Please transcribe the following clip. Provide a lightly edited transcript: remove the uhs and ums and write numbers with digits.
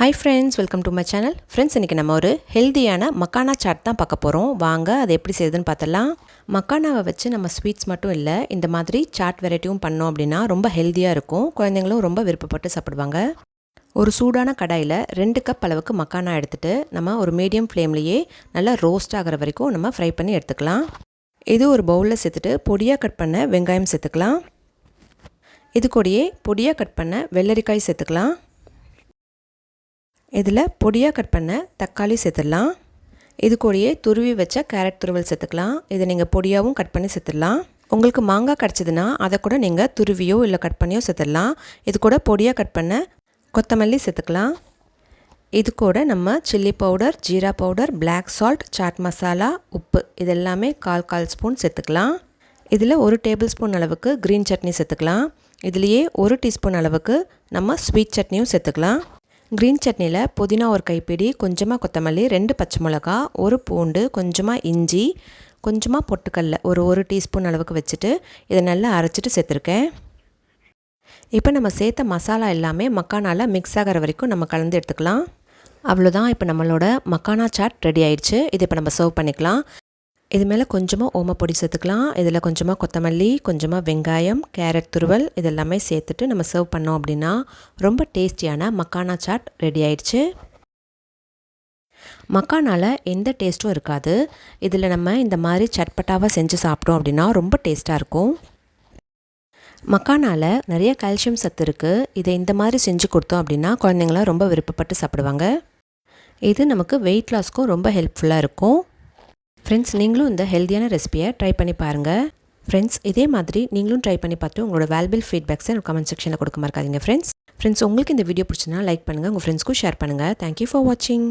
Hi friends, welcome to my channel. Friends, இன்னைக்கு நம்ம ஒரு ஹெல்தியான மக்கானா சாட் தான் பார்க்க போறோம். வாங்க அதை எப்படி செய்யுதுன்னு பார்த்தலாம். மக்கானாவை வச்சு நம்ம ஸ்வீட்ஸ் மட்டும் இல்லை, இந்த மாதிரி சாட் வெரைட்டியும் பண்ணோம் அப்படின்னா ரொம்ப ஹெல்தியாக இருக்கும். குழந்தைங்களும் ரொம்ப விருப்பப்பட்டு சாப்பிடுவாங்க. ஒரு சூடான கடாயில் 2 கப் அளவுக்கு மக்கானா எடுத்துகிட்டு நம்ம ஒரு மீடியம் ஃப்ளேம்லேயே நல்லா ரோஸ்ட் ஆகிற வரைக்கும் நம்ம ஃப்ரை பண்ணி எடுத்துக்கலாம். இது ஒரு பவுலில் சேர்த்துட்டு பொடியாக கட் பண்ண வெங்காயம் சேர்த்துக்கலாம். இது கூடயே பொடியாக கட் பண்ண வெள்ளரிக்காய் சேர்த்துக்கலாம். இதில் பொடியாக கட் பண்ண தக்காளி சேர்த்துடலாம். இது கூடயே துருவி வச்ச கேரட் துருவல் சேர்த்துக்கலாம். இதை நீங்கள் பொடியாகவும் கட் பண்ணி சேர்த்துடலாம். உங்களுக்கு மாங்காய் கிடச்சிதுன்னா அதை கூட நீங்கள் துருவியோ இல்லை கட் பண்ணியோ சேர்த்துடலாம். இது கூட பொடியாக கட் பண்ண கொத்தமல்லி சேர்த்துக்கலாம். இது கூட நம்ம சில்லி பவுடர், ஜீரா powder, black salt, chaat masala, உப்பு இதெல்லாமே கால் ஸ்பூன் சேர்த்துக்கலாம். இதில் 1 டேபிள் ஸ்பூன் அளவுக்கு க்ரீன் சட்னி சேர்த்துக்கலாம். இதுலேயே 1 டீஸ்பூன் அளவுக்கு நம்ம ஸ்வீட் சட்னியும் சேர்த்துக்கலாம். க்ரீன் சட்னியில் புதினா ஒரு கைப்பிடி, கொஞ்சமாக கொத்தமல்லி, 2 பச்சை மிளகா, 1 பூண்டு, கொஞ்சமாக இஞ்சி, கொஞ்சமாக பொட்டுக்கடல ஒரு டீஸ்பூன் அளவுக்கு வச்சுட்டு இதை நல்லா அரைச்சிட்டு சேர்த்துருக்கேன். இப்போ நம்ம சேர்த்த மசாலா எல்லாமே மக்கானால மிக்ஸ் ஆகிற வரைக்கும் நம்ம கலந்து எடுத்துக்கலாம். அவ்வளோதான், இப்போ நம்மளோட மக்கானா சாட் ரெடி ஆயிடுச்சு. இது இப்போ நம்ம சர்வ் பண்ணிக்கலாம். இது மேலே கொஞ்சமாக ஓமப்பொடி சேர்த்துக்கலாம். இதில் கொஞ்சமாக கொத்தமல்லி, கொஞ்சமாக வெங்காயம், கேரட் துருவல் இதெல்லாமே சேர்த்துட்டு நம்ம சர்வ் பண்ணோம் அப்படின்னா ரொம்ப டேஸ்டியான மக்கானா சாட் ரெடி ஆயிடுச்சு. மக்கானால எந்த டேஸ்ட்டும் இருக்காது. இதில் நம்ம இந்த மாதிரி சட்பட்டாவாக செஞ்சு சாப்பிட்டோம் அப்படின்னா ரொம்ப டேஸ்ட்டாக இருக்கும். மக்கானால நிறைய கால்சியம் சத்து இருக்குது. இதை இந்த மாதிரி செஞ்சு கொடுத்தோம் அப்படின்னா குழந்தைங்களாம் ரொம்ப விருப்பப்பட்டு சாப்பிடுவாங்க. இது நமக்கு வெயிட் லாஸ்க்கும் ரொம்ப ஹெல்ப்ஃபுல்லாக இருக்கும். ஃப்ரெண்ட்ஸ், நீங்களும் இந்த ஹெல்தியான ரெசிபியை ட்ரை பண்ணி பாருங்கள். ஃப்ரெண்ட்ஸ், இதே மாதிரி நீங்களும் ட்ரை பண்ணி பார்த்து உங்களோட வேல்யூபிள் ஃபீட்பேக்ஸை எனக்கு கமெண்ட் செக்ஷனில் கொடுக்க மறக்காதீங்க. ஃப்ரெண்ட்ஸ், உங்களுக்கு இந்த வீடியோ பிடிச்சினா லைக் பண்ணுங்கள், உங்கள் ஃப்ரெண்ட்ஸ்க்கும் ஷேர் பண்ணுங்கள். தேங்க்யூ ஃபார் வாட்சிங்.